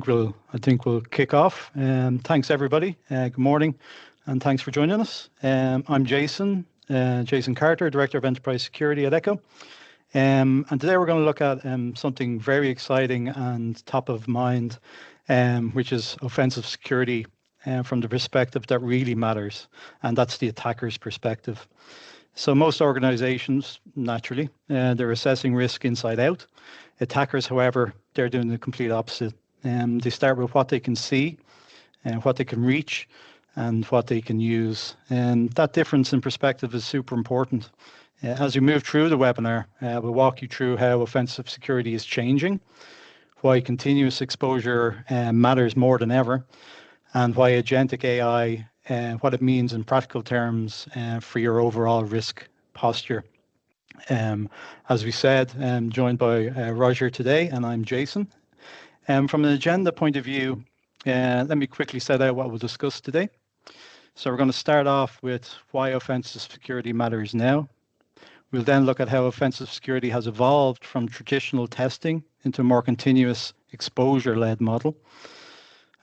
we'll kick off. Thanks everybody. Good morning, and thanks for joining us. I'm Jason Carter, Director of Enterprise Security at Ekco. And today we're going to look at something very exciting and top of mind, which is offensive security from the perspective that really matters, and that's the attacker's perspective. So most organizations, naturally, they're assessing risk inside out. Attackers, however, they're doing the complete opposite. They start with what they can see, and what they can reach, and what they can use. And that difference in perspective is super important. As we move through the webinar, we'll walk you through how offensive security is changing, why continuous exposure matters more than ever, and why agentic AI, what it means in practical terms for your overall risk posture. As we said, I'm joined by Rogier today, and I'm Jason. From an agenda point of view, let me quickly set out what we'll discuss today. So we're going to start off with why offensive security matters now. We'll then look at how offensive security has evolved from traditional testing into a more continuous exposure-led model.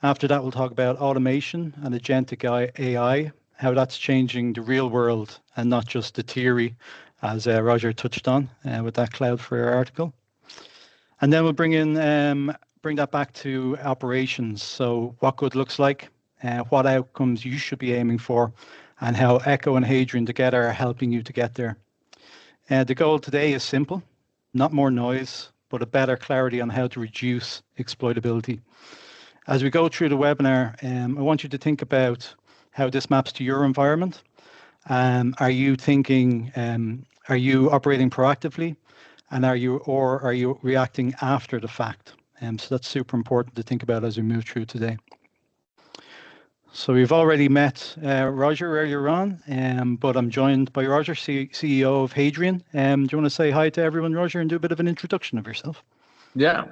After that, we'll talk about automation and agentic AI, how that's changing the real world and not just the theory, as Rogier touched on with that Cloudflare article. And then we'll bring that back to operations. So what good looks like, what outcomes you should be aiming for, and how Ekco and Hadrian together are helping you to get there. The goal today is simple, not more noise, but a better clarity on how to reduce exploitability. As we go through the webinar, I want you to think about how this maps to your environment. Are you operating proactively, and are you reacting after the fact? So that's super important to think about as we move through today. So we've already met Rogier earlier on, but I'm joined by Rogier, CEO of Hadrian. Do you want to say hi to everyone, Rogier, and do a bit of an introduction of yourself? Yeah.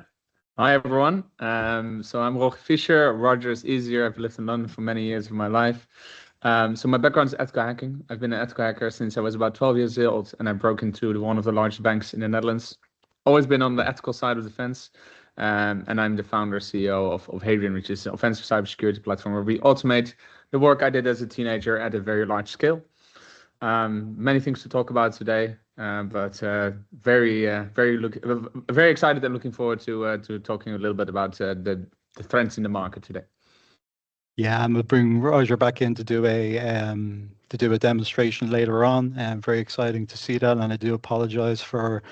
Hi, everyone. So I'm Rogier Fischer. Rogier is easier. I've lived in London for many years of my life. So my background is ethical hacking. I've been an ethical hacker since I was about 12 years old, and I broke into one of the largest banks in the Netherlands. Always been on the ethical side of the fence. And I'm the founder, CEO of Hadrian, which is an offensive cybersecurity platform where we automate the work I did as a teenager at a very large scale. Many things to talk about today, but very excited and looking forward to talking a little bit about the trends in the market today. Yeah, and we'll bring Rogier back in to do a demonstration later on. Very exciting to see that, and I do apologize for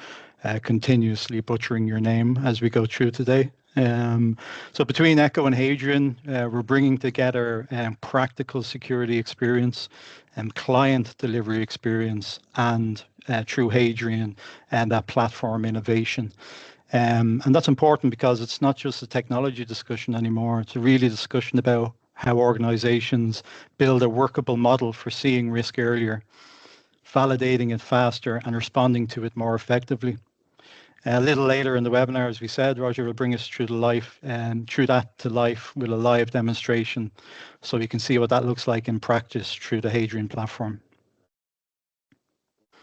continuously butchering your name as we go through today. So between Ekco and Hadrian, we're bringing together practical security experience and client delivery experience, and through Hadrian and that platform innovation. And that's important because it's not just a technology discussion anymore. It's really a discussion about how organizations build a workable model for seeing risk earlier, validating it faster, and responding to it more effectively. A little later in the webinar, as we said, Rogier will bring us through that to life with a live demonstration, so we can see what that looks like in practice through the Hadrian platform. A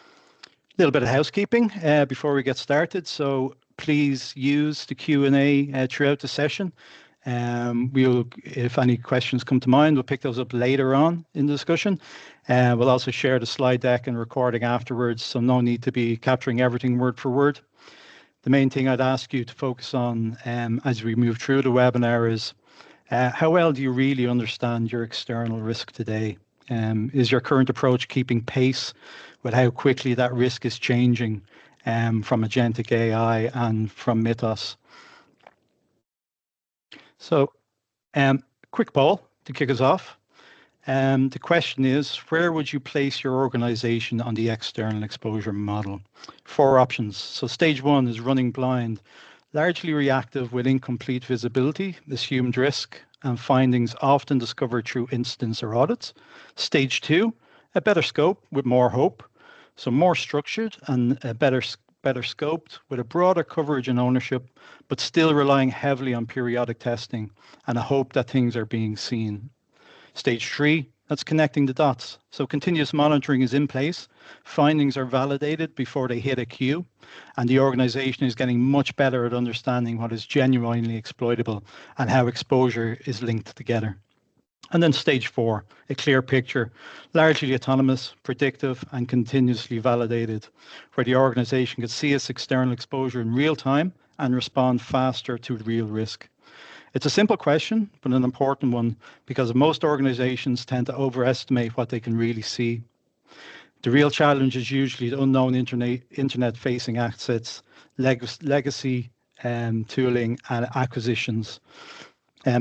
little bit of housekeeping before we get started. So please use the Q&A throughout the session. If any questions come to mind, we'll pick those up later on in the discussion. We'll also share the slide deck and recording afterwards, so no need to be capturing everything word for word. The main thing I'd ask you to focus on as we move through the webinar is how well do you really understand your external risk today? Is your current approach keeping pace with how quickly that risk is changing from agentic AI and from mythos? So, quick poll to kick us off. The question is, where would you place your organization on the external exposure model? 4 options. So stage 1 is running blind, largely reactive with incomplete visibility, assumed risk, and findings often discovered through incidents or audits. Stage 2, a better scope with more hope. So more structured and better scoped with a broader coverage and ownership, but still relying heavily on periodic testing and a hope that things are being seen. Stage 3, That's connecting the dots. So continuous monitoring is in place. Findings are validated before they hit a queue, and the organization is getting much better at understanding what is genuinely exploitable and how exposure is linked together. And then stage 4, a clear picture, largely autonomous, predictive, and continuously validated, where the organization can see its external exposure in real time and respond faster to real risk. It's a simple question, but an important one, because most organizations tend to overestimate what they can really see. The real challenge is usually the unknown internet-facing assets, legacy tooling and acquisitions,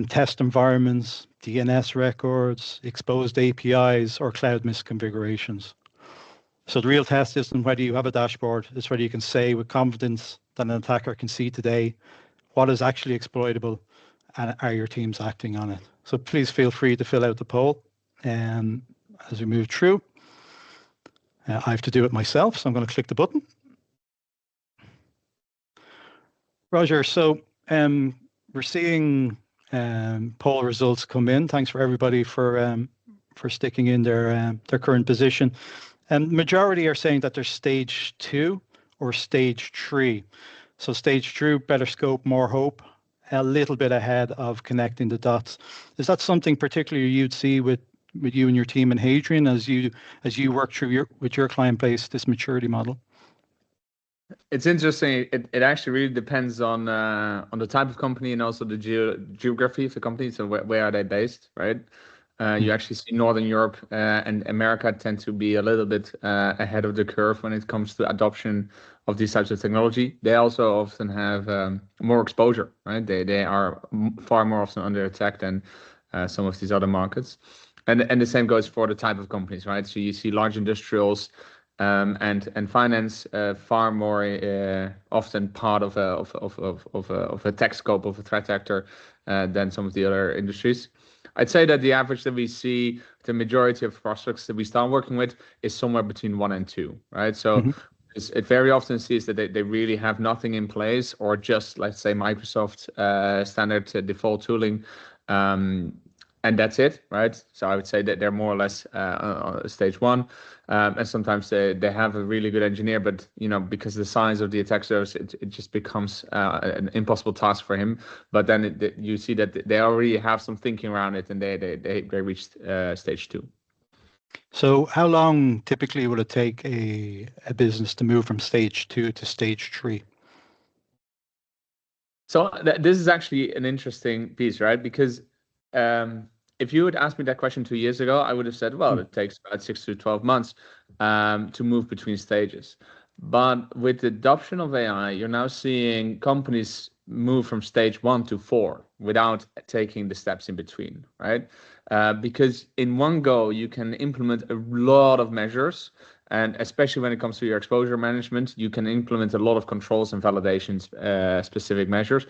test environments, DNS records, exposed APIs, or cloud misconfigurations. So the real test isn't whether you have a dashboard, it's whether you can say with confidence that an attacker can see today what is actually exploitable and are your teams acting on it. So please feel free to fill out the poll as we move through. I have to do it myself, so I'm going to click the button. Roger, so we're seeing poll results come in. Thanks for everybody for sticking in their current position. And majority are saying that they're stage 2 or stage 3. So stage 2, better scope, more hope, a little bit ahead of connecting the dots. Is that something particularly you'd see with you and your team in Hadrian as you work through with your client base, this maturity model? It's interesting. It actually really depends on the type of company and also the geography of the company. So where are they based, right? You actually see Northern Europe and America tend to be a little bit ahead of the curve when it comes to adoption of these types of technology. They also often have more exposure, right? They are far more often under attack than some of these other markets. And the same goes for the type of companies, right? So you see large industrials and finance far more often part of a tech scope of a threat actor than some of the other industries. I'd say that the average that we see, the majority of prospects that we start working with is somewhere between 1 and 2, right? So it very often sees that they really have nothing in place or just, let's say, Microsoft standard default tooling. And that's it, right? So I would say that they're more or less stage 1. And sometimes they have a really good engineer, but because of the size of the attack surface, it just becomes an impossible task for him. But then you see that they already have some thinking around it, and they reached stage 2. So how long typically will it take a business to move from stage 2 to stage 3? So this is actually an interesting piece, right? Because if you had asked me that question 2 years ago, I would have said, well, it takes about 6 to 12 months to move between stages. But with the adoption of AI, you're now seeing companies move from stage 1 to 4 without taking the steps in between, right? Because in one go, you can implement a lot of measures. And especially when it comes to your exposure management, you can implement a lot of controls and validations, specific measures,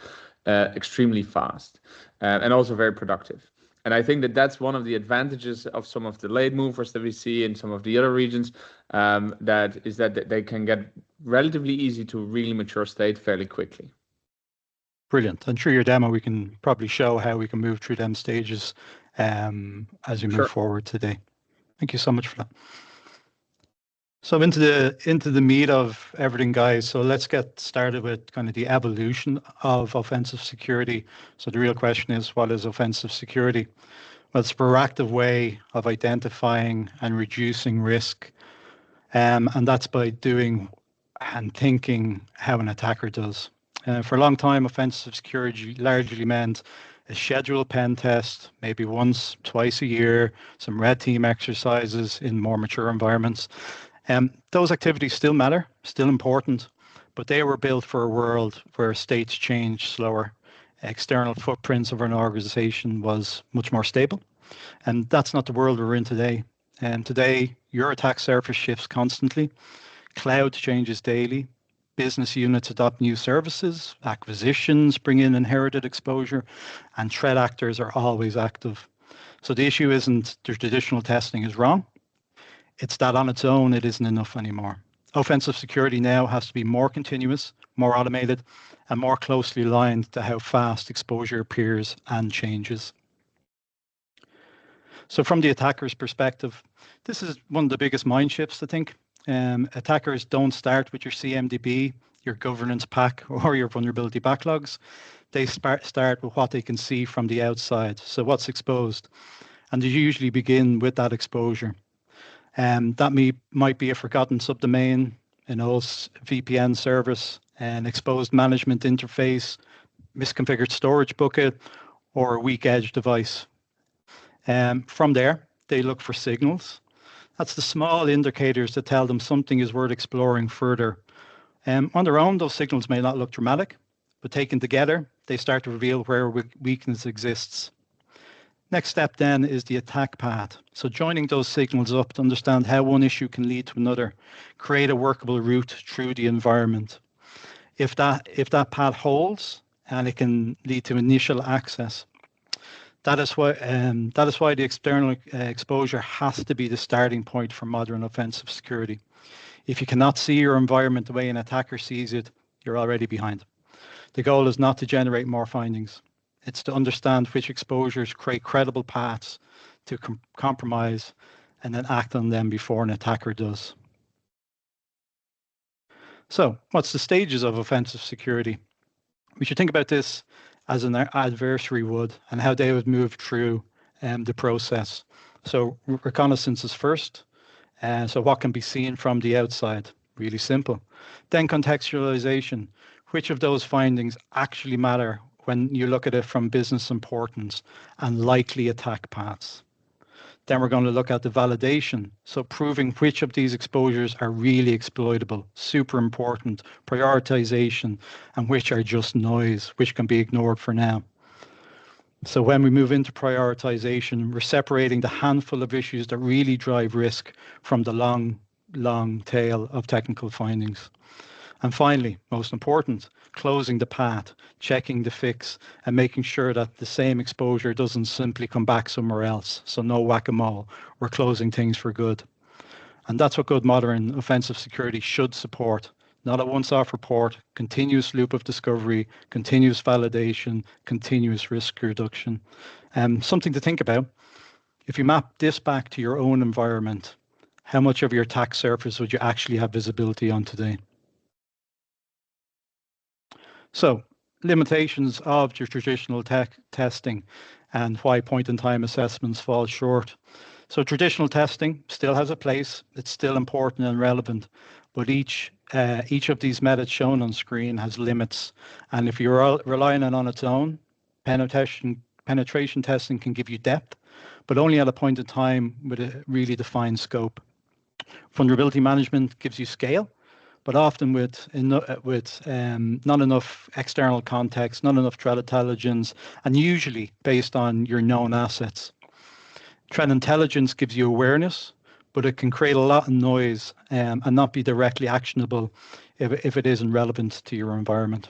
extremely fast and also very productive. And I think that that's one of the advantages of some of the late movers that we see in some of the other regions, that they can get relatively easy to really mature state fairly quickly. Brilliant. And through your demo, we can probably show how we can move through them stages as we move forward today. Thank you so much for that. So into the meat of everything, guys. So let's get started with kind of the evolution of offensive security. So the real question is, what is offensive security? Well, it's a proactive way of identifying and reducing risk. And that's by doing and thinking how an attacker does. For a long time, offensive security largely meant a scheduled pen test, maybe once, twice a year, some red team exercises in more mature environments. Those activities still matter, still important, but they were built for a world where states change slower. External footprints of an organization was much more stable. And that's not the world we're in today. And today, your attack surface shifts constantly. Cloud changes daily. Business units adopt new services. Acquisitions bring in inherited exposure. And threat actors are always active. So the issue isn't the traditional testing is wrong. It's that on its own, it isn't enough anymore. Offensive security now has to be more continuous, more automated, and more closely aligned to how fast exposure appears and changes. So from the attacker's perspective, this is one of the biggest mind shifts, I think. Attackers don't start with your CMDB, your governance pack, or your vulnerability backlogs. They start with what they can see from the outside. So what's exposed? And they usually begin with that exposure. That might be a forgotten subdomain, an old VPN service, an exposed management interface, misconfigured storage bucket, or a weak edge device. From there, they look for signals. That's the small indicators that tell them something is worth exploring further. On their own, those signals may not look dramatic, but taken together, they start to reveal where weakness exists. Next step then is the attack path. So joining those signals up to understand how one issue can lead to another, create a workable route through the environment. If that path holds and it can lead to initial access, that is why the external exposure has to be the starting point for modern offensive security. If you cannot see your environment the way an attacker sees it, you're already behind. The goal is not to generate more findings. It's to understand which exposures create credible paths to compromise and then act on them before an attacker does. So what's the stages of offensive security? We should think about this as an adversary would and how they would move through the process. So reconnaissance is first. So what can be seen from the outside? Really simple. Then contextualization. Which of those findings actually matter when you look at it from business importance and likely attack paths? Then we're going to look at the validation. So proving which of these exposures are really exploitable, super important, prioritization, and which are just noise, which can be ignored for now. So when we move into prioritization, we're separating the handful of issues that really drive risk from the long tail of technical findings. And finally, most important, closing the path, checking the fix, and making sure that the same exposure doesn't simply come back somewhere else. So no whack-a-mole, we're closing things for good. And that's what good modern offensive security should support. Not a once-off report, continuous loop of discovery, continuous validation, continuous risk reduction. Something to think about. If you map this back to your own environment, how much of your attack surface would you actually have visibility on today? So, limitations of your traditional testing and why point-in-time assessments fall short. So traditional testing still has a place. It's still important and relevant, but each of these methods shown on screen has limits. And if you're relying on its own, penetration testing can give you depth, but only at a point in time with a really defined scope. Vulnerability management gives you scale, but often with not enough external context, not enough threat intelligence, and usually based on your known assets. Threat intelligence gives you awareness, but it can create a lot of noise and not be directly actionable if it isn't relevant to your environment.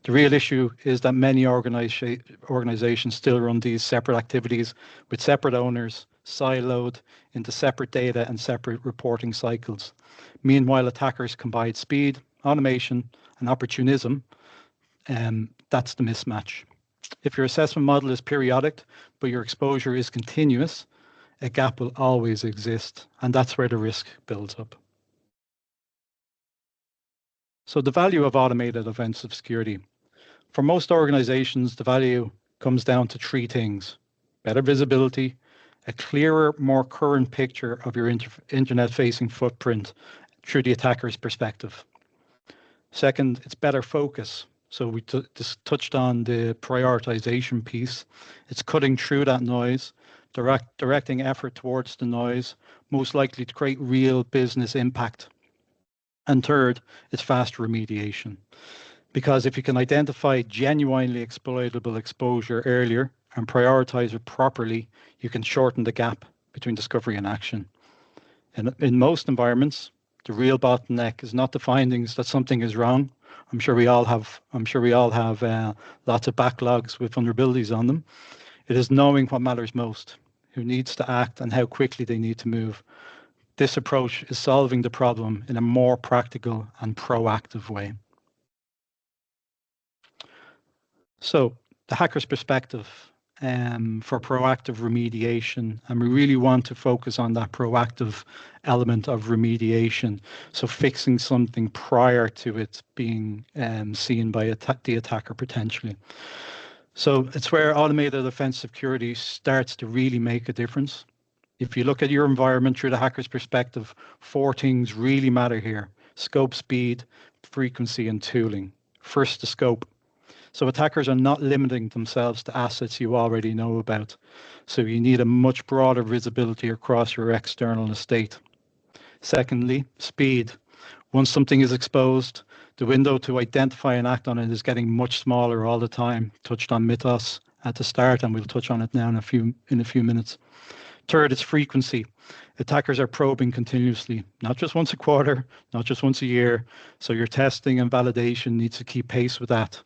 The real issue is that many organizations still run these separate activities with separate owners, siloed into separate data and separate reporting cycles. Meanwhile, attackers combine speed, automation, and opportunism, and that's the mismatch. If your assessment model is periodic, but your exposure is continuous, a gap will always exist, and that's where the risk builds up. So the value of automated offensive security. For most organizations, the value comes down to three things: better visibility, a clearer, more current picture of your internet-facing footprint through the attacker's perspective. Second, it's better focus. So we just touched on the prioritization piece. It's cutting through that noise, directing effort towards the noise, most likely to create real business impact. And third, it's fast remediation. Because if you can identify genuinely exploitable exposure earlier and prioritize it properly, you can shorten the gap between discovery and action. In most environments, the real bottleneck is not the findings that something is wrong. I'm sure we all have lots of backlogs with vulnerabilities on them. It is knowing what matters most, who needs to act, and how quickly they need to move. This approach is solving the problem in a more practical and proactive way. So, the hacker's perspective. for proactive remediation, and we really want to focus on that proactive element of remediation. So fixing something prior to it being seen by the attacker potentially. So it's where automated offensive security starts to really make a difference. If you look at your environment through the hacker's perspective, 4 things really matter here: scope, speed, frequency, and tooling. First, the scope. So attackers are not limiting themselves to assets you already know about. So you need a much broader visibility across your external estate. Secondly, speed. Once something is exposed, the window to identify and act on it is getting much smaller all the time. Touched on Mythos at the start, and we'll touch on it now in a few minutes. Third, it's frequency. Attackers are probing continuously, not just once a quarter, not just once a year. So your testing and validation needs to keep pace with that.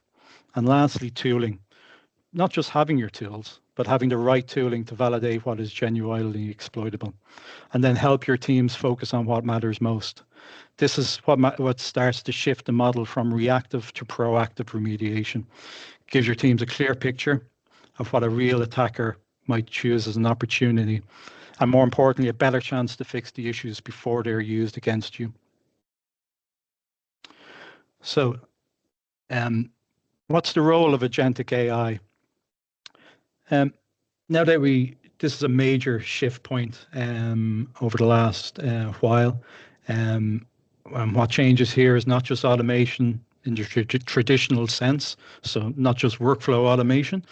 And lastly, tooling. Not just having your tools, but having the right tooling to validate what is genuinely exploitable. And then help your teams focus on what matters most. This is what starts to shift the model from reactive to proactive remediation. Gives your teams a clear picture of what a real attacker might choose as an opportunity, and more importantly, a better chance to fix the issues before they're used against you. So, what's the role of agentic AI? Now that this is a major shift point over the last while. What changes here is not just automation in the traditional sense, so not just workflow automation.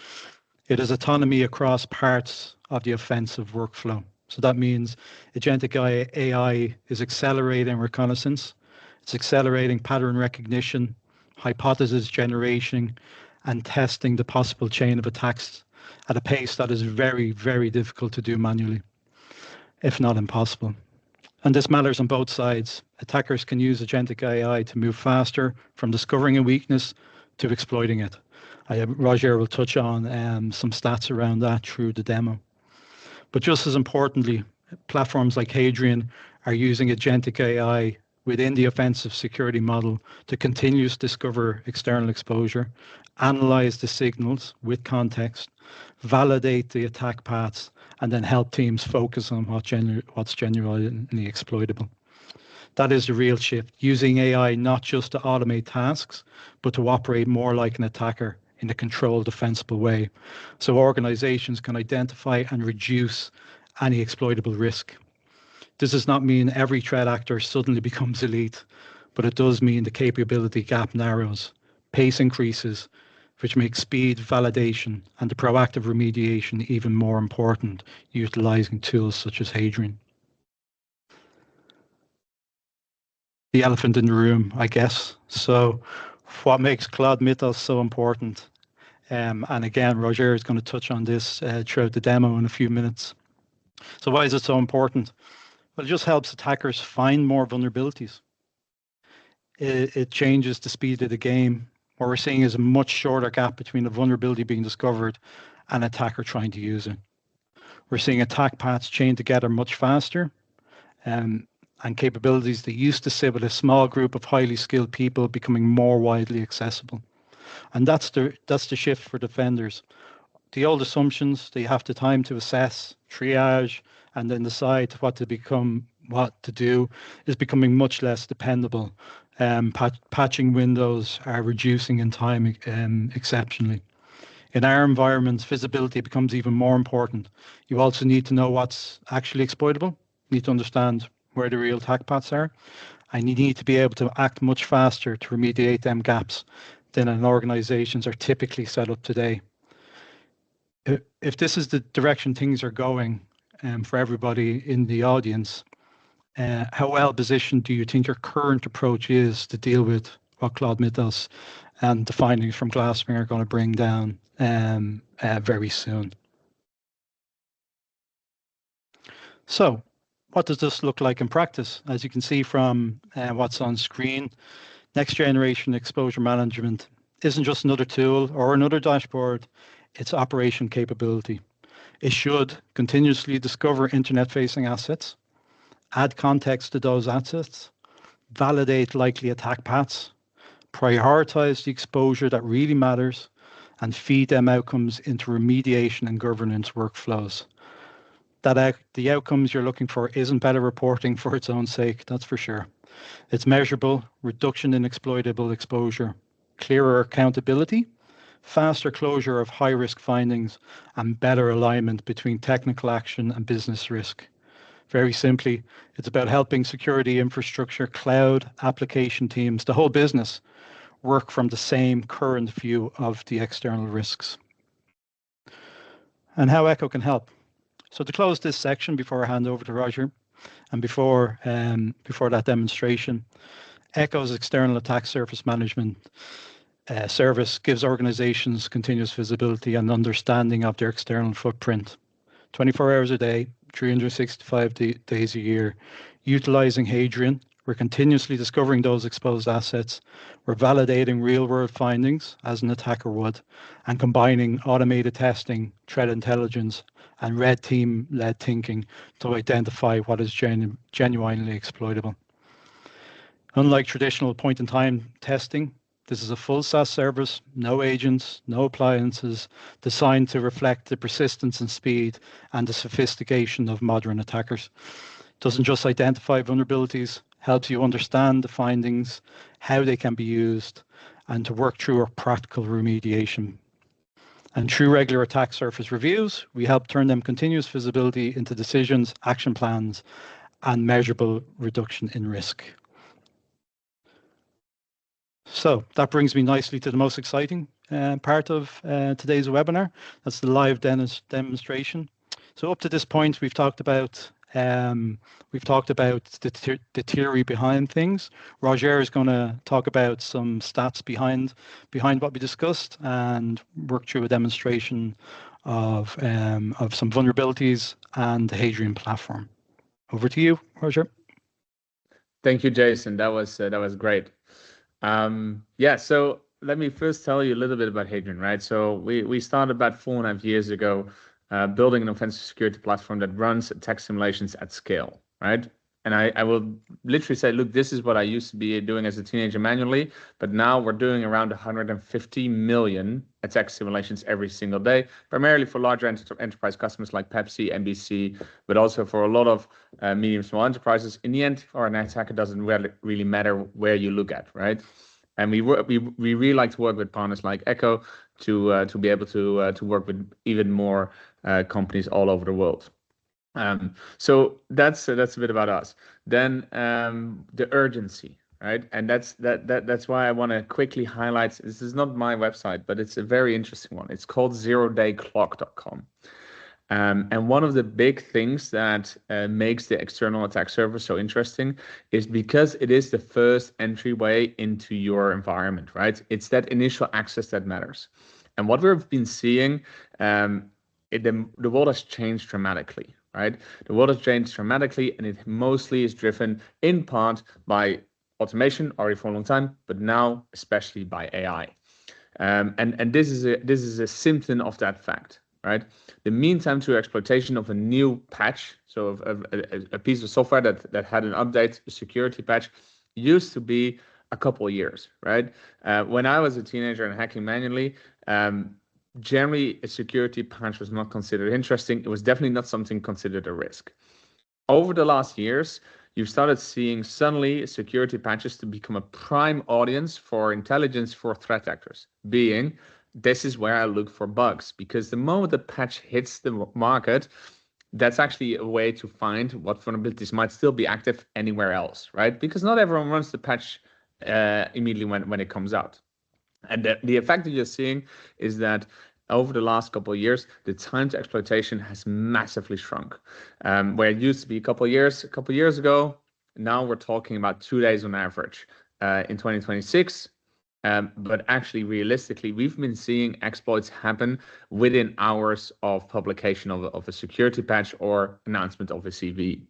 It is autonomy across parts of the offensive workflow. So that means agentic AI is accelerating reconnaissance, it's accelerating pattern recognition, hypothesis generation, and testing the possible chain of attacks at a pace that is very, very difficult to do manually, if not impossible. And this matters on both sides. Attackers can use agentic AI to move faster from discovering a weakness to exploiting it. Rogier will touch on some stats around that through the demo. But just as importantly, platforms like Hadrian are using agentic AI within the offensive security model to continuously discover external exposure, analyze the signals with context, validate the attack paths, and then help teams focus on what's genuinely exploitable. That is the real shift, using AI not just to automate tasks, but to operate more like an attacker in a controlled, defensible way. So organizations can identify and reduce any exploitable risk. This does not mean every threat actor suddenly becomes elite, but it does mean the capability gap narrows, pace increases, which makes speed, validation, and the proactive remediation even more important, utilizing tools such as Hadrian. The elephant in the room, I guess. So what makes Cloud Mythos so important? And again, Rogier is going to touch on this throughout the demo in a few minutes. So why is it so important? Well, it just helps attackers find more vulnerabilities. It changes the speed of the game. What we're seeing is a much shorter gap between a vulnerability being discovered and an attacker trying to use it. We're seeing attack paths chain together much faster, and capabilities that used to sit with a small group of highly skilled people becoming more widely accessible. And that's the shift for defenders. The old assumptions, they have the time to assess, triage, and then decide what to do is becoming much less dependable. Patching windows are reducing in time exceptionally. In our environments, visibility becomes even more important. You also need to know what's actually exploitable. You need to understand where the real attack paths are, and you need to be able to act much faster to remediate them gaps than organizations are typically set up today. If this is the direction things are going for everybody in the audience, how well positioned do you think your current approach is to deal with what Cloud Mythos and the findings from Glasswing are going to bring down very soon? So what does this look like in practice? As you can see from what's on screen, next generation exposure management isn't just another tool or another dashboard, it's operation capability. It should continuously discover internet-facing assets, add context to those assets, validate likely attack paths, prioritize the exposure that really matters, and feed them outcomes into remediation and governance workflows. The outcomes you're looking for isn't better reporting for its own sake, that's for sure. It's measurable, reduction in exploitable exposure, clearer accountability, faster closure of high-risk findings, and better alignment between technical action and business risk. Very simply, it's about helping security infrastructure, cloud, application teams, the whole business, work from the same current view of the external risks. And how Ekco can help. So to close this section before I hand over to Roger, and before that demonstration, Ekco's external attack surface management service gives organizations continuous visibility and understanding of their external footprint, 24 hours a day, 365 days a year. Utilizing Hadrian, we're continuously discovering those exposed assets. We're validating real-world findings as an attacker would, and combining automated testing, threat intelligence, and red team-led thinking to identify what is genuinely exploitable. Unlike traditional point-in-time testing, this is a full SaaS service, no agents, no appliances, designed to reflect the persistence and speed and the sophistication of modern attackers. It doesn't just identify vulnerabilities, helps you understand the findings, how they can be used, and to work through a practical remediation. And through regular attack surface reviews, we help turn them continuous visibility into decisions, action plans, and measurable reduction in risk. So that brings me nicely to the most exciting part of today's webinar. That's the live demonstration. So up to this point, we've talked about the theory behind things. Rogier is going to talk about some stats behind what we discussed and work through a demonstration of some vulnerabilities and the Hadrian platform. Over to you, Rogier. Thank you, Jason. That was great. So let me first tell you a little bit about Hadrian, right? So we started about 4.5 years ago, building an offensive security platform that runs attack simulations at scale, right? And I will literally say, look, this is what I used to be doing as a teenager manually, but now we're doing around 150 million attack simulations every single day, primarily for larger enterprise customers like Pepsi, NBC, but also for a lot of medium, small enterprises. In the end, for an attacker, it doesn't really matter where you look at, right? And we really like to work with partners like Ekco to be able to work with even more companies all over the world. So that's a bit about us. Then the urgency, right? And that's why I want to quickly highlight. This is not my website, but it's a very interesting one. It's called zerodayclock.com. And one of the big things that makes the external attack surface so interesting is because it is the first entryway into your environment, right? It's that initial access that matters. And what we've been seeing, the world has changed dramatically, right? The world has changed dramatically, and it mostly is driven in part by automation already for a long time, but now especially by AI. And this is a symptom of that fact, right? The mean time to exploitation of a new patch, so of a piece of software that had an update, a security patch, used to be a couple of years, right? When I was a teenager and hacking manually, generally a security patch was not considered interesting. It was definitely not something considered a risk. Over the last years, you've started seeing suddenly security patches to become a prime audience for intelligence for threat actors, being this is where I look for bugs, because the moment the patch hits the market, that's actually a way to find what vulnerabilities might still be active anywhere else, right? Because not everyone runs the patch immediately when it comes out. And the effect that you're seeing is that over the last couple of years, the time to exploitation has massively shrunk. Where it used to be a couple of years ago, now we're talking about 2 days on average in 2026. But actually, realistically, we've been seeing exploits happen within hours of publication of a security patch or announcement of a CV.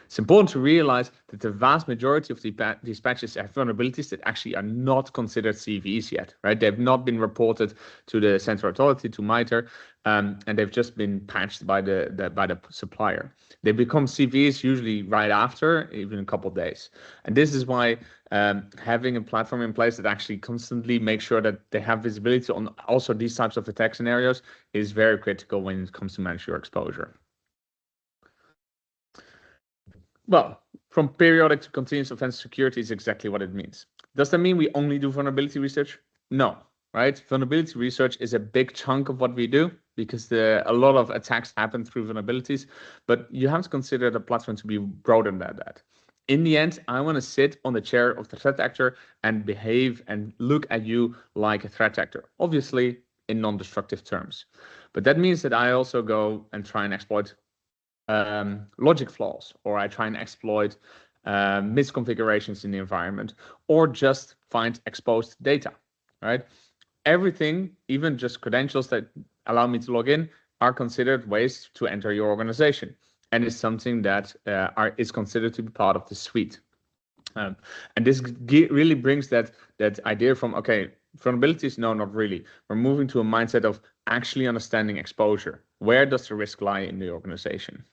It's important to realize that the vast majority of these patches have vulnerabilities that actually are not considered CVEs yet, right? They've not been reported to the central authority, to MITRE, and they've just been patched by the supplier. They become CVEs usually right after, even a couple of days. And this is why having a platform in place that actually constantly makes sure that they have visibility on also these types of attack scenarios is very critical when it comes to manage your exposure. Well, from periodic to continuous offensive security is exactly what it means. Does that mean we only do vulnerability research? No, right? Vulnerability research is a big chunk of what we do because a lot of attacks happen through vulnerabilities, but you have to consider the platform to be broader than that. In the end, I want to sit on the chair of the threat actor and behave and look at you like a threat actor, obviously in non-destructive terms. But that means that I also go and try and exploit logic flaws, or I try and exploit misconfigurations in the environment, or just find exposed data, right? Everything, even just credentials that allow me to log in, are considered ways to enter your organization, and is something that is considered to be part of the suite. And this really brings that idea from, okay, vulnerabilities, no, not really. We're moving to a mindset of actually understanding exposure. Where does the risk lie in the organization?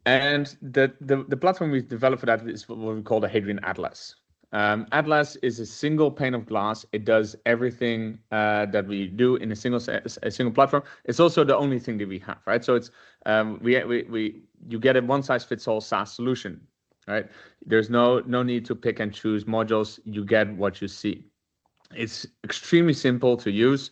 And the platform we've developed for that is what we call the Hadrian Atlas. Atlas is a single pane of glass. It does everything that we do in a single platform. It's also the only thing that we have, right? So it's you get a one-size-fits-all SaaS solution, right? There's no need to pick and choose modules. You get what you see. It's extremely simple to use.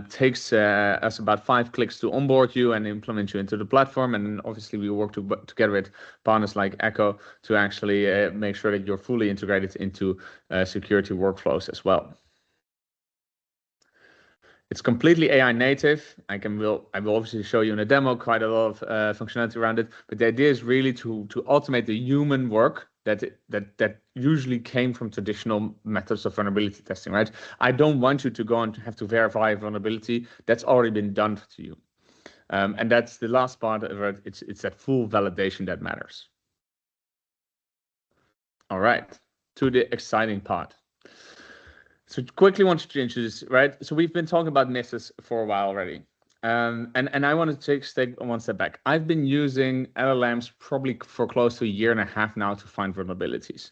Takes us about 5 clicks to onboard you and implement you into the platform. And then obviously we work together with partners like Ekco to actually make sure that you're fully integrated into security workflows as well. It's completely AI native. I will obviously show you in a demo quite a lot of functionality around it. But the idea is really to automate the human work that usually came from traditional methods of vulnerability testing, right? I don't want you to go and have to verify a vulnerability. That's already been done to you. And that's the last part of it. It's that full validation that matters. All right, to the exciting part. So quickly want to introduce, right? So we've been talking about myths for a while already. And I want to take one step back. I've been using LLMs probably for close to a year and a half now to find vulnerabilities.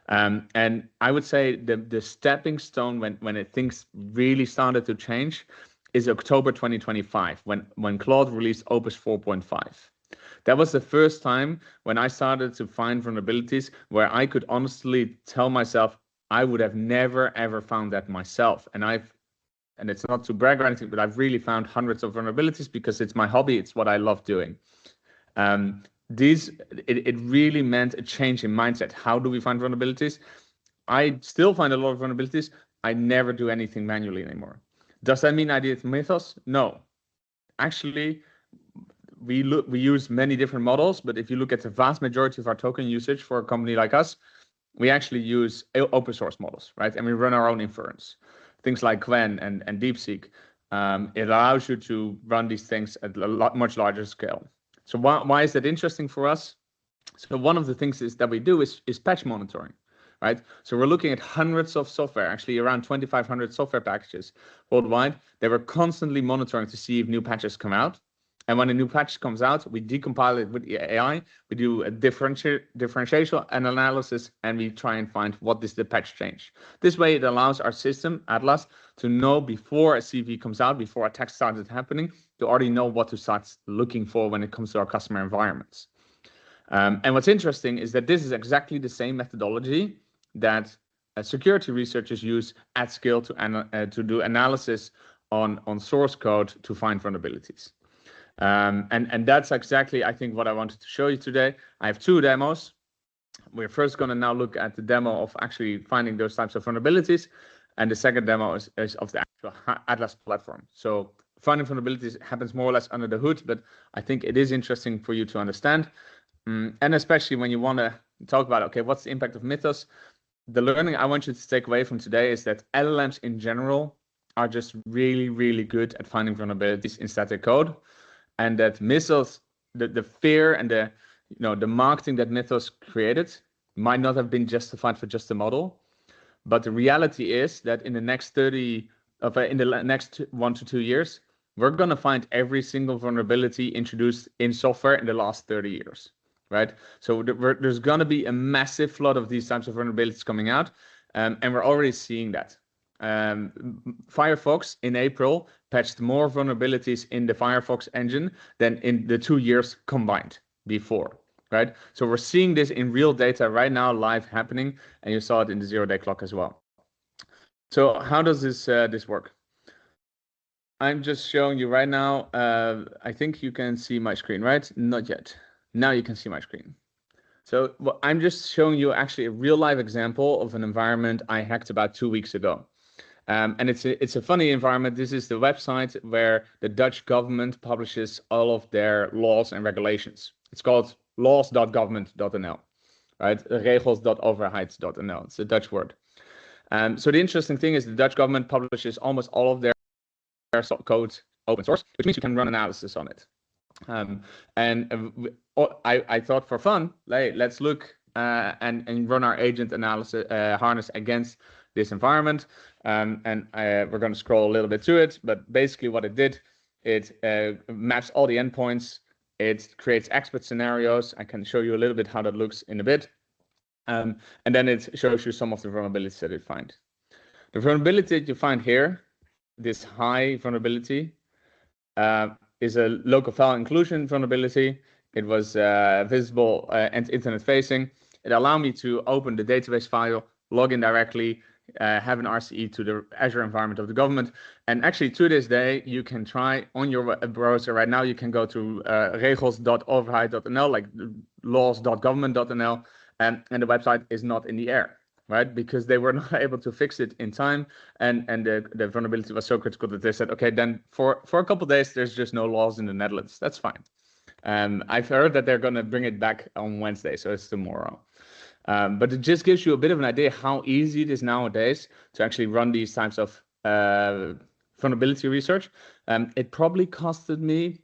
And I would say the stepping stone when things really started to change is October 2025, when Claude released Opus 4.5. That was the first time when I started to find vulnerabilities where I could honestly tell myself, I would have never, ever found that myself. And it's not to brag or anything, but I've really found hundreds of vulnerabilities because it's my hobby. It's what I love doing. It really meant a change in mindset. How do we find vulnerabilities? I still find a lot of vulnerabilities. I never do anything manually anymore. Does that mean I did Mythos? No. Actually, we use many different models, but if you look at the vast majority of our token usage for a company like us, we actually use open source models, right? And we run our own inference. Things like Qwen and DeepSeek. It allows you to run these things at a much larger scale. So why is that interesting for us? So one of the things that we do is patch monitoring, right? So we're looking at hundreds of software, actually around 2,500 software packages worldwide. They were constantly monitoring to see if new patches come out. And when a new patch comes out, we decompile it with the AI. We do a differential analysis, and we try and find what is the patch change. This way, it allows our system, Atlas, to know before a CV comes out, before attacks started happening, to already know what to start looking for when it comes to our customer environments. And what's interesting is that this is exactly the same methodology that security researchers use at scale to do analysis on source code to find vulnerabilities. And that's exactly, I think, what I wanted to show you today. I have 2 demos. We're first going to now look at the demo of actually finding those types of vulnerabilities. And the second demo is of the actual Atlas platform. So finding vulnerabilities happens more or less under the hood, but I think it is interesting for you to understand. And especially when you want to talk about, okay, what's the impact of Mythos? The learning I want you to take away from today is that LLMs in general are just really, really good at finding vulnerabilities in static code. And that Mythos, the fear and the marketing that Mythos created might not have been justified for just a model, but the reality is that in the next next 1 to 2 years, we're going to find every single vulnerability introduced in software in the last 30 years, right? So there's going to be a massive flood of these types of vulnerabilities coming out, and we're already seeing that. Firefox in April patched more vulnerabilities in the Firefox engine than in the 2 years combined before, right? So we're seeing this in real data right now, live happening, and you saw it in the zero-day clock as well. So how does this work? I'm just showing you right now. I think you can see my screen, right? Not yet. Now you can see my screen. So I'm just showing you actually a real live example of an environment I hacked about 2 weeks ago. And it's a funny environment. This is the website where the Dutch government publishes all of their laws and regulations. It's called laws.government.nl, right? Regels.overheid.nl. It's a Dutch word. So the interesting thing is the Dutch government publishes almost all of their code open source, which means you can run analysis on it. I thought for fun, let's look and run our agent analysis harness against this environment. We're going to scroll a little bit through it, but basically what it did, it maps all the endpoints. It creates expert scenarios. I can show you a little bit how that looks in a bit. And then it shows you some of the vulnerabilities that it finds. The vulnerability that you find here, this high vulnerability, is a local file inclusion vulnerability. It was visible and internet facing. It allowed me to open the database file, log in directly, have an RCE to the Azure environment of the government. And actually to this day, you can try on your browser right now, you can go to regels.overheid.nl, like laws.government.nl, and the website is not in the air, right? Because they were not able to fix it in time. And the vulnerability was so critical that they said, okay, then for a couple of days, there's just no laws in the Netherlands. That's fine. I've heard that they're going to bring it back on Wednesday, so it's tomorrow. But it just gives you a bit of an idea how easy it is nowadays to actually run these types of vulnerability research. It probably costed me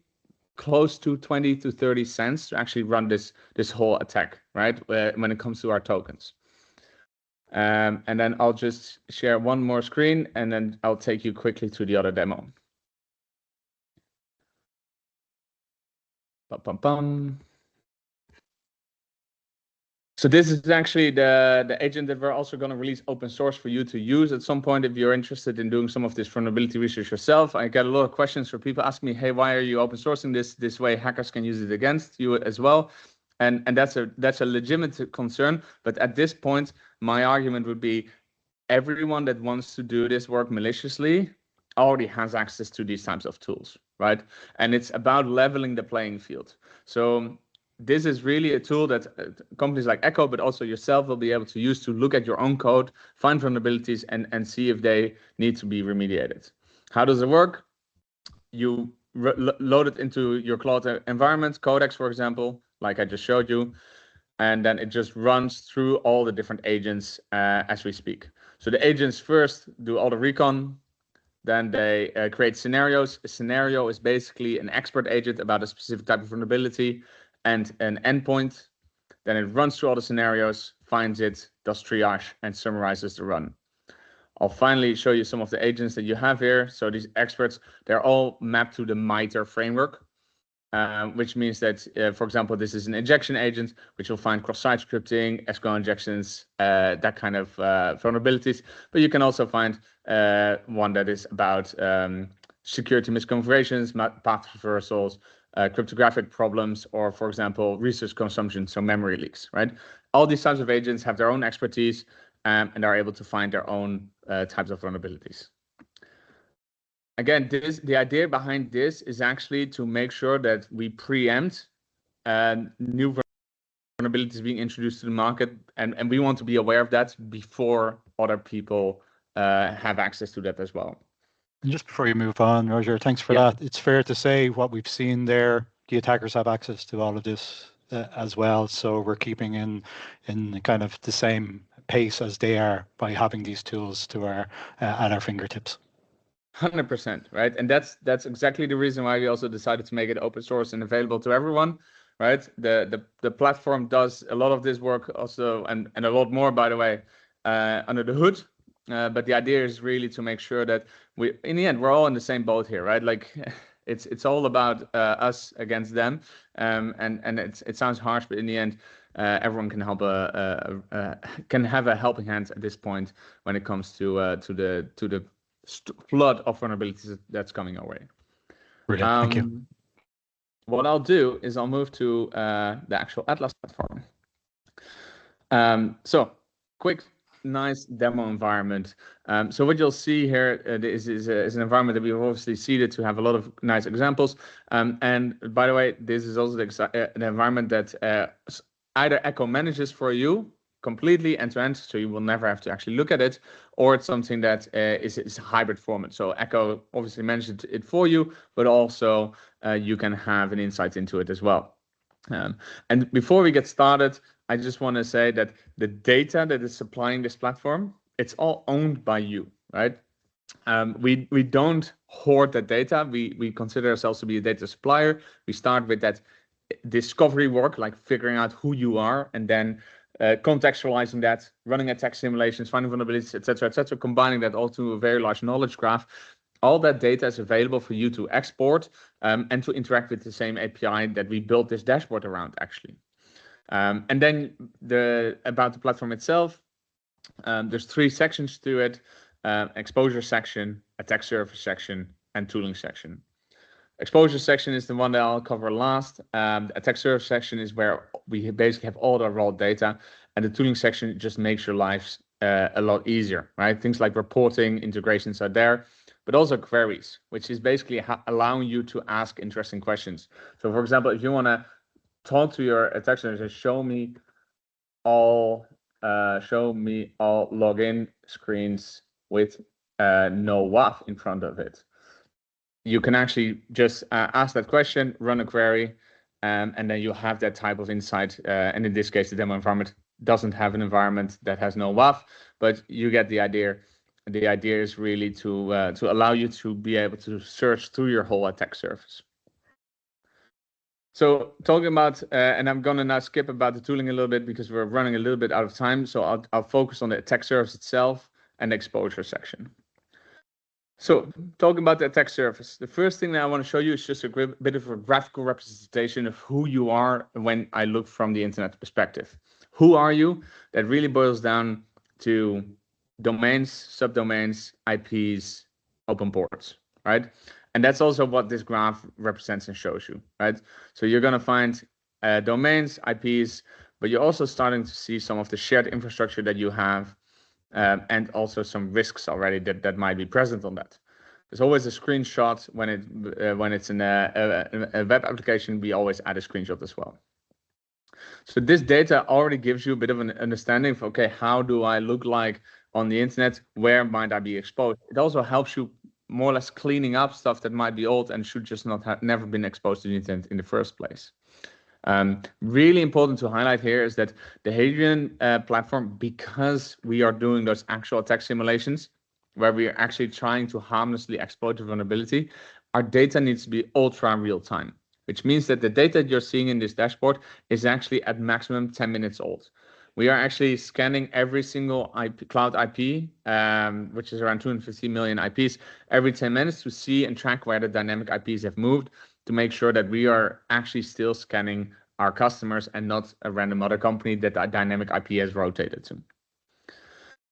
close to 20 to 30 cents to actually run this whole attack, right? When it comes to our tokens. And then I'll just share one more screen, and then I'll take you quickly to the other demo. So this is actually the agent that we're also going to release open source for you to use at some point if you're interested in doing some of this vulnerability research yourself. I get a lot of questions from people asking me, hey, why are you open sourcing this way hackers can use it against you as well? And that's a legitimate concern. But at this point, my argument would be everyone that wants to do this work maliciously already has access to these types of tools, right? And it's about leveling the playing field. So this is really a tool that companies like Ekco, but also yourself, will be able to use to look at your own code, find vulnerabilities, and see if they need to be remediated. How does it work? You load it into your cloud environment, Codex, for example, like I just showed you, and then it just runs through all the different agents as we speak. So the agents first do all the recon, then they create scenarios. A scenario is basically an expert agent about a specific type of vulnerability and an endpoint. Then it runs through all the scenarios, finds it, does triage, and summarizes the run. I'll finally show you some of the agents that you have here. So these experts, they're all mapped to the MITRE framework, which means that, for example, this is an injection agent, which will find cross-site scripting, SQL injections, that kind of vulnerabilities. But you can also find one that is about security misconfigurations, path reversals, cryptographic problems, or, for example, resource consumption, so memory leaks, right? All these types of agents have their own expertise and are able to find their own types of vulnerabilities. Again, the idea behind this is actually to make sure that we preempt new vulnerabilities being introduced to the market, and we want to be aware of that before other people have access to that as well. And just before you move on, Roger, thanks for that. It's fair to say what we've seen there, the attackers have access to all of this as well. So we're keeping in kind of the same pace as they are by having these tools to our at our fingertips. 100%, right? And that's exactly the reason why we also decided to make it open source and available to everyone. right? The platform does a lot of this work also, and a lot more, by the way, under the hood. But the idea is really to make sure that in the end, we're all in the same boat here, right? Like it's all about us against them, and it sounds harsh, but in the end, everyone can help can have a helping hand at this point when it comes to the flood of vulnerabilities that's coming our way. Brilliant. Thank you. What I'll do is I'll move to the actual Atlas platform. So quick, nice demo environment. So what you'll see here is an environment that we've obviously seeded to have a lot of nice examples. And by the way, this is also an environment that either Ekco manages for you completely end-to-end, so you will never have to actually look at it, or it's something that is a hybrid format. So Ekco obviously manages it for you, but also you can have an insight into it as well. And before we get started, I just want to say that the data that is supplying this platform, it's all owned by you, right? We don't hoard that data. We consider ourselves to be a data supplier. We start with that discovery work, like figuring out who you are, and then contextualizing that, running attack simulations, finding vulnerabilities, etc., combining that all to a very large knowledge graph. All that data is available for you to export and to interact with the same API that we built this dashboard around, actually. And then about the platform itself, there's 3 sections to it: exposure section, attack surface section, and tooling section. Exposure section is the one that I'll cover last. The attack surface section is where we basically have all the raw data, and the tooling section just makes your lives a lot easier, right? Things like reporting, integrations are there, but also queries, which is basically allowing you to ask interesting questions. So for example, if you want to talk to your attack surface, show me all login screens with no WAF in front of it. You can actually just ask that question, run a query, and then you have that type of insight. And in this case, the demo environment doesn't have an environment that has no WAF, but you get the idea. The idea is really to allow you to be able to search through your whole attack surface. So talking about, and I'm going to now skip about the tooling a little bit because we're running a little bit out of time. So I'll focus on the attack surface itself and the exposure section. So talking about the attack surface, the first thing that I want to show you is just a bit of a graphical representation of who you are when I look from the internet perspective. Who are you? That really boils down to domains, subdomains, IPs, open ports, right? And that's also what this graph represents and shows you, right? So you're going to find domains, IPs, but you're also starting to see some of the shared infrastructure that you have, and also some risks already that might be present on that. There's always a screenshot when it's in a web application. We always add a screenshot as well. So this data already gives you a bit of an understanding of, okay, how do I look like on the internet? Where might I be exposed? It also helps you more or less cleaning up stuff that might be old and should just not have never been exposed to the internet in the first place. Really important to highlight here is that the Hadrian platform, because we are doing those actual attack simulations where we are actually trying to harmlessly exploit the vulnerability, our data needs to be ultra real time, which means that the data you're seeing in this dashboard is actually at maximum 10 minutes old. We are actually scanning every single cloud IP, which is around 250 million IPs, every 10 minutes to see and track where the dynamic IPs have moved, to make sure that we are actually still scanning our customers and not a random other company that that dynamic IP has rotated to.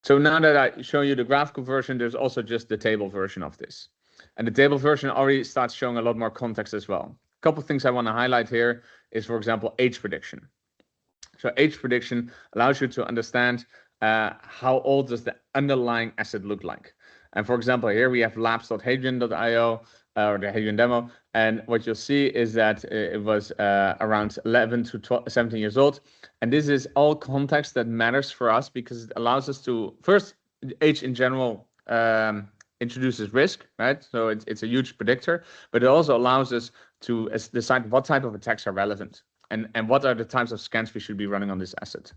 So now that I show you the graphical version, there's also just the table version of this. And the table version already starts showing a lot more context as well. A couple of things I want to highlight here is, for example, age prediction. So age prediction allows you to understand how old does the underlying asset look like. And for example, here we have labs.hadrian.io, or the Hadrian demo. And what you'll see is that it was around 11 to 17 years old. And this is all context that matters for us because it allows us to, first, age in general introduces risk, right? So it's a huge predictor, but it also allows us to decide what type of attacks are relevant and what are the types of scans we should be running on this asset.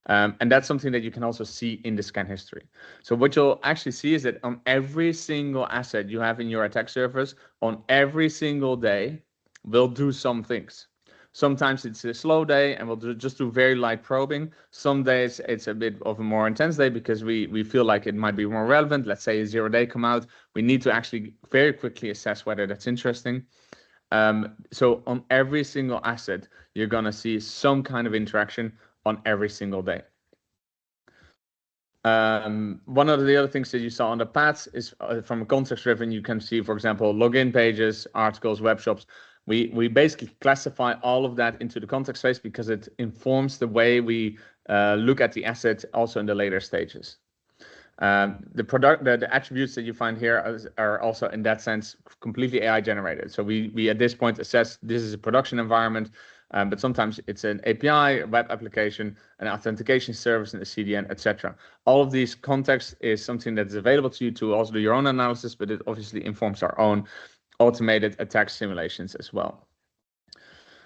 And that's something that you can also see in the scan history. So what you'll actually see is that on every single asset you have in your attack surface, on every single day, will do some things. Sometimes it's a slow day and we'll just do very light probing. Some days it's a bit of a more intense day because we feel like it might be more relevant. Let's say a 0-day come out. We need to actually very quickly assess whether that's interesting. So on every single asset, you're going to see some kind of interaction on every single day. One of the other things that you saw on the paths is from a context driven, you can see, for example, login pages, articles, web shops. We basically classify all of that into the context phase because it informs the way we look at the asset also in the later stages. The attributes that you find here are also in that sense completely AI generated. So we at this point assess this is a production environment, but sometimes it's an API, a web application, an authentication service, and a CDN, etc. All of these contexts is something that is available to you to also do your own analysis, but it obviously informs our own automated attack simulations as well.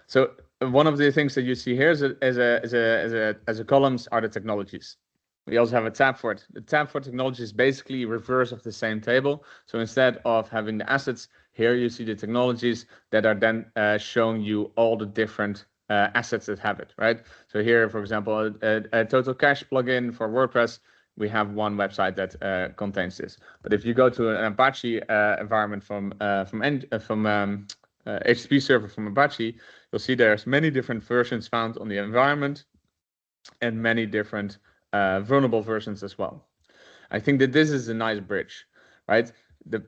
So one of the things that you see here as a columns are the technologies. We also have a tab for it. The tab for technology is basically reverse of the same table. So instead of having the assets, here you see the technologies that are then showing you all the different assets that have it, right? So here, for example, a total cache plugin for WordPress, we have one website that contains this. But if you go to an Apache environment from HTTP server from Apache, you'll see there's many different versions found on the environment and many different vulnerable versions as well. I think that this is a nice bridge, right?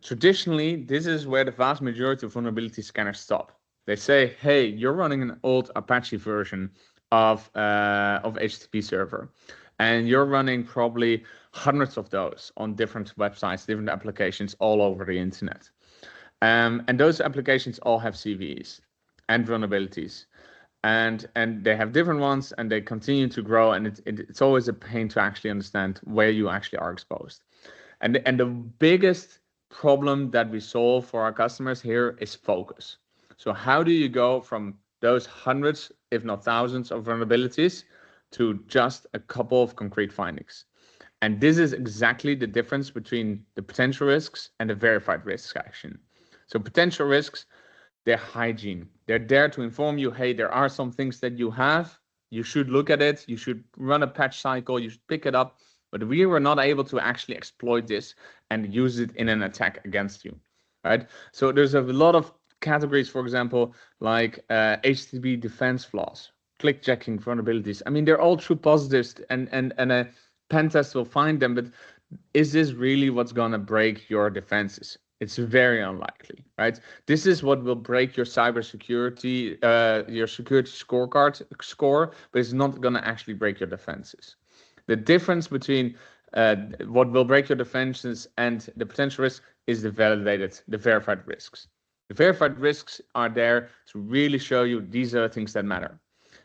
Traditionally, this is where the vast majority of vulnerability scanners stop. They say, hey, you're running an old Apache version of HTTP server, and you're running probably hundreds of those on different websites, different applications all over the internet. And those applications all have CVEs and vulnerabilities. And they have different ones and they continue to grow, and it's always a pain to actually understand where you actually are exposed. And the biggest problem that we solve for our customers here is focus. So how do you go from those hundreds, if not thousands, of vulnerabilities to just a couple of concrete findings? And this is exactly the difference between the potential risks and the verified risks action. So potential risks, they're hygiene. They're there to inform you, hey, there are some things that you have. You should look at it. You should run a patch cycle. You should pick it up. But we were not able to actually exploit this and use it in an attack against you, right? So there's a lot of categories, for example, like HTTP defense flaws, click-jacking vulnerabilities. I mean, they're all true positives, and a pen test will find them. But is this really what's going to break your defenses? It's very unlikely, right? This is what will break your cybersecurity, your security score, but it's not going to actually break your defenses. The difference between what will break your defenses and the potential risk is the verified risks. The verified risks are there to really show you these are the things that matter.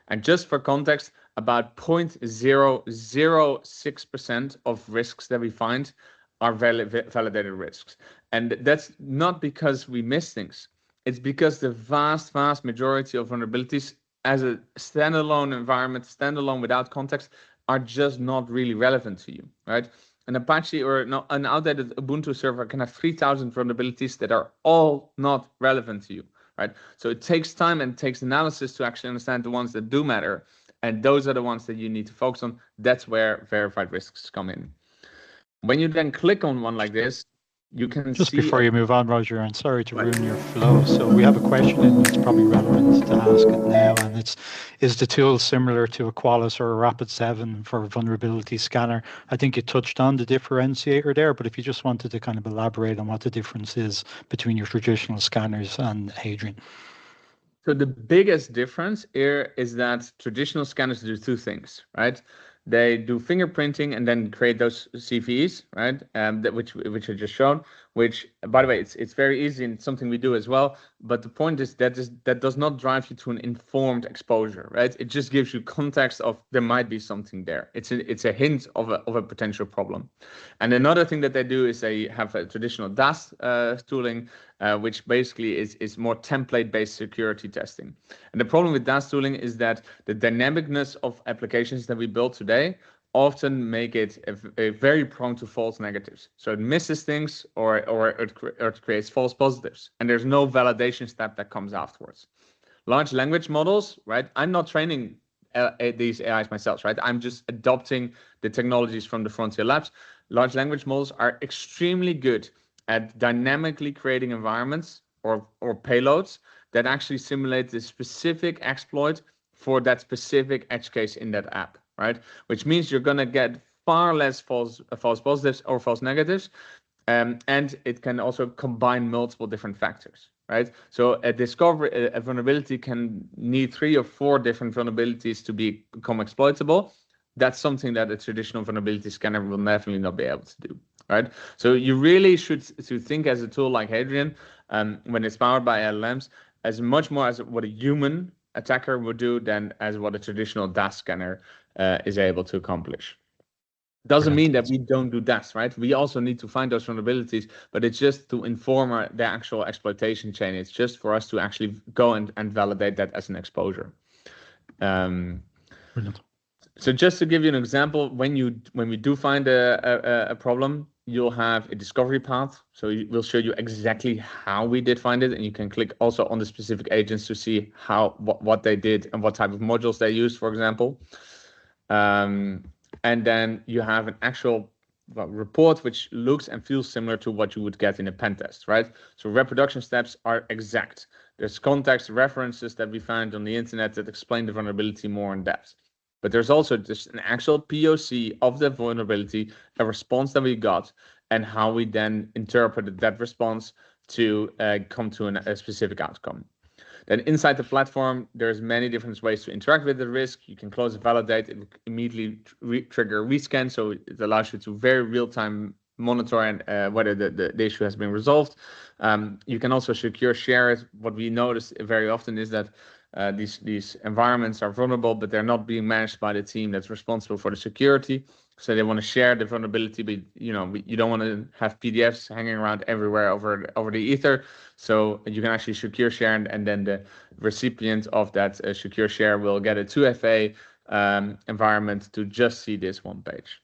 And just for context, about 0.006% of risks that we find are validated risks. And that's not because we miss things. It's because the vast majority of vulnerabilities as a standalone environment, standalone without context, are just not really relevant to you, right? An Apache or an outdated Ubuntu server can have 3,000 vulnerabilities that are all not relevant to you, right? So it takes time and it takes analysis to actually understand the ones that do matter. And those are the ones that you need to focus on. That's where verified risks come in. When you then click on one like this, you can just see... before you move on, Roger, and sorry to ruin your flow. So we have a question and it's probably relevant to ask it now. And it's, is the tool similar to a Qualys or a Rapid7 for vulnerability scanner? I think you touched on the differentiator there, but if you just wanted to kind of elaborate on what the difference is between your traditional scanners and Hadrian. So the biggest difference here is that traditional scanners do two things, right? They do fingerprinting and then create those CVEs, right? Which I just showed. Which, by the way, it's very easy and it's something we do as well. But the point is that does not drive you to an informed exposure, right? It just gives you context of there might be something there. It's a hint of a potential problem. And another thing that they do is they have a traditional DAST tooling, which basically is more template-based security testing. And the problem with DAST tooling is that the dynamicness of applications that we build today often make it a very prone to false negatives. So it misses things or it creates false positives. And there's no validation step that comes afterwards. Large language models, right? I'm not training these AIs myself, right? I'm just adopting the technologies from the frontier labs. Large language models are extremely good at dynamically creating environments or payloads that actually simulate the specific exploit for that specific edge case in that app, right? Which means you're going to get far less false positives or false negatives. And it can also combine multiple different factors, right? So a vulnerability can need 3 or 4 different vulnerabilities to become exploitable. That's something that a traditional vulnerability scanner will definitely not be able to do, right? So you really should think as a tool like Hadrian, when it's powered by LLMs, as much more as what a human attacker would do than as what a traditional DAS scanner is able to accomplish. Doesn't mean that we don't do that, right? We also need to find those vulnerabilities, but it's just to inform the actual exploitation chain. It's just for us to actually go and validate that as an exposure. Brilliant. So just to give you an example, when we do find a problem, you'll have a discovery path. So we'll show you exactly how we did find it, and you can click also on the specific agents to see what they did and what type of modules they used, for example. And then you have an actual report which looks and feels similar to what you would get in a pen test, right? So reproduction steps are exact. There's context references that we found on the internet that explain the vulnerability more in depth. But there's also just an actual POC of the vulnerability, a response that we got, and how we then interpreted that response to come to a specific outcome. Then inside the platform, there's many different ways to interact with the risk. You can close and validate, and immediately trigger rescan. So it allows you to very real-time monitor and whether the issue has been resolved. You can also secure share it. What we notice very often is that these environments are vulnerable, but they're not being managed by the team that's responsible for the security. So they want to share the vulnerability, but you don't want to have PDFs hanging around everywhere over the ether. So you can actually secure share, and then the recipient of that secure share will get a 2FA environment to just see this one page.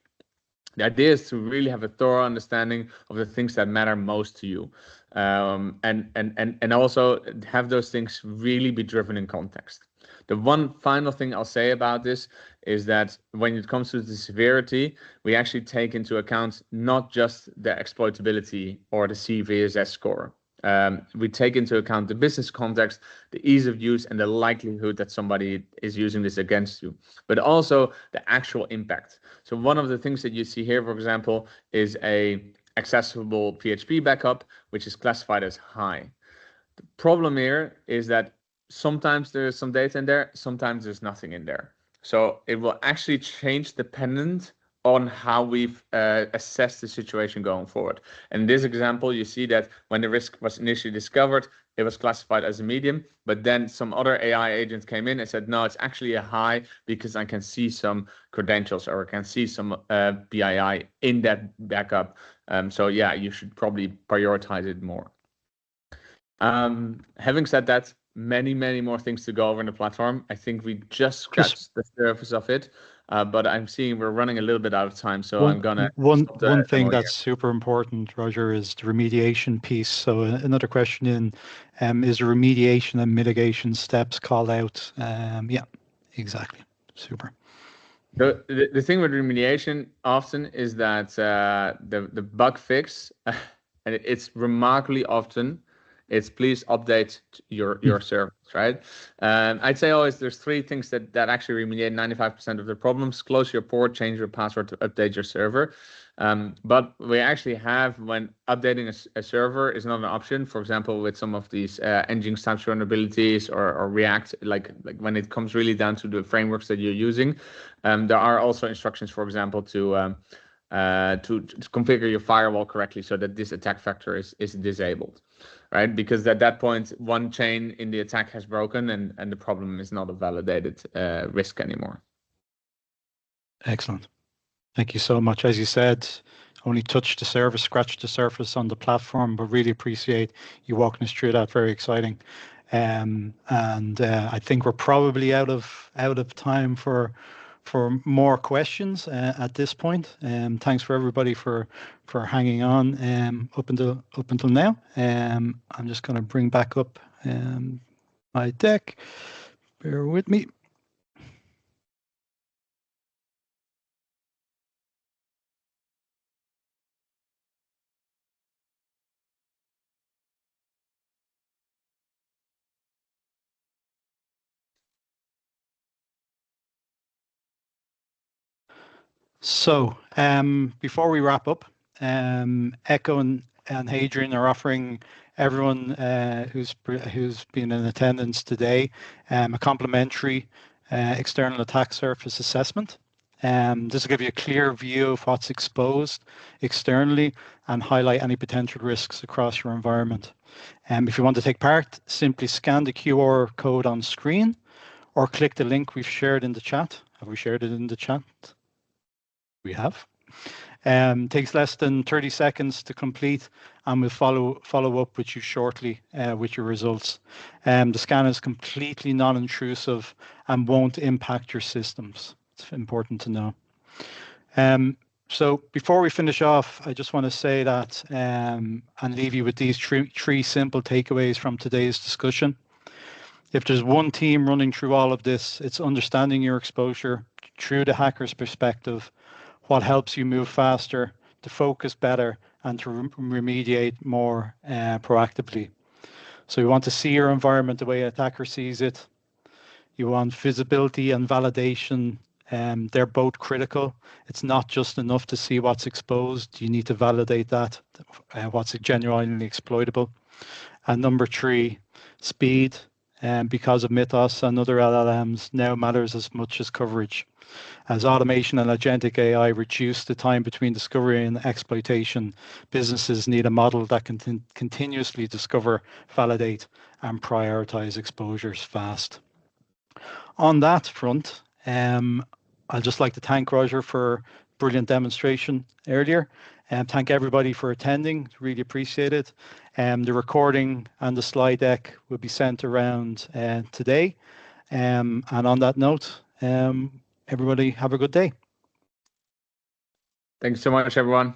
The idea is to really have a thorough understanding of the things that matter most to you, and also have those things really be driven in context. The one final thing I'll say about this is that when it comes to the severity, we actually take into account not just the exploitability or the CVSS score. We take into account the business context, the ease of use, and the likelihood that somebody is using this against you, but also the actual impact. So one of the things that you see here, for example, is a accessible PHP backup, which is classified as high. The problem here is that sometimes there's some data in there, sometimes there's nothing in there. So it will actually change dependent on how we've assessed the situation going forward. In this example, you see that when the risk was initially discovered, it was classified as a medium, but then some other AI agent came in and said, no, it's actually a high because I can see some credentials or I can see some PII in that backup. So yeah, you should probably prioritize it more. Having said that, many more things to go over in the platform. I think we just scratched the surface of it, but I'm seeing we're running a little bit out of time, so I'm gonna one thing that's super important, Roger, is the remediation piece. So another question is remediation and mitigation steps called out? Yeah, exactly. Super. The thing with remediation often is that the bug fix, and it's remarkably often, it's please update your service, right? I'd say always there's 3 things that actually remediate 95% of the problems: close your port, change your password to update your server. But we actually have, when updating a server is not an option, for example, with some of these Nginx type vulnerabilities or React, like when it comes really down to the frameworks that you're using, there are also instructions, for example, to configure your firewall correctly so that this attack vector is disabled, right? Because at that point, one chain in the attack has broken and the problem is not a validated risk anymore. Excellent. Thank you so much. As you said, only touched the surface, scratched the surface on the platform, but really appreciate you walking us through that. Very exciting. And I think we're probably out of time for more questions at this point. Thanks for everybody for hanging on up until now. I'm just going to bring back up my deck. Bear with me. So before we wrap up, Ekco and Hadrian are offering everyone who's been in attendance today a complimentary external attack surface assessment. This will give you a clear view of what's exposed externally and highlight any potential risks across your environment. If you want to take part, simply scan the QR code on screen or click the link we've shared in the chat. Have we shared it in the chat? We have. Takes less than 30 seconds to complete, and we'll follow up with you shortly with your results. The scan is completely non-intrusive and won't impact your systems. It's important to know. So before we finish off, I just want to say that and leave you with these three simple takeaways from today's discussion. If there's one theme running through all of this, it's understanding your exposure through the hacker's perspective, what helps you move faster, to focus better, and to remediate more proactively. So you want to see your environment the way an attacker sees it. You want visibility and validation. They're both critical. It's not just enough to see what's exposed. You need to validate that, what's genuinely exploitable. And number three, speed. Because of Mythos and other LLMs now matters as much as coverage. As automation and agentic AI reduce the time between discovery and exploitation, businesses need a model that can continuously discover, validate, and prioritize exposures fast. On that front, I'd just like to thank Rogier for brilliant demonstration earlier, and thank everybody for attending. Really appreciate it. The recording and the slide deck will be sent around today. And on that note, everybody have a good day. Thanks so much, everyone.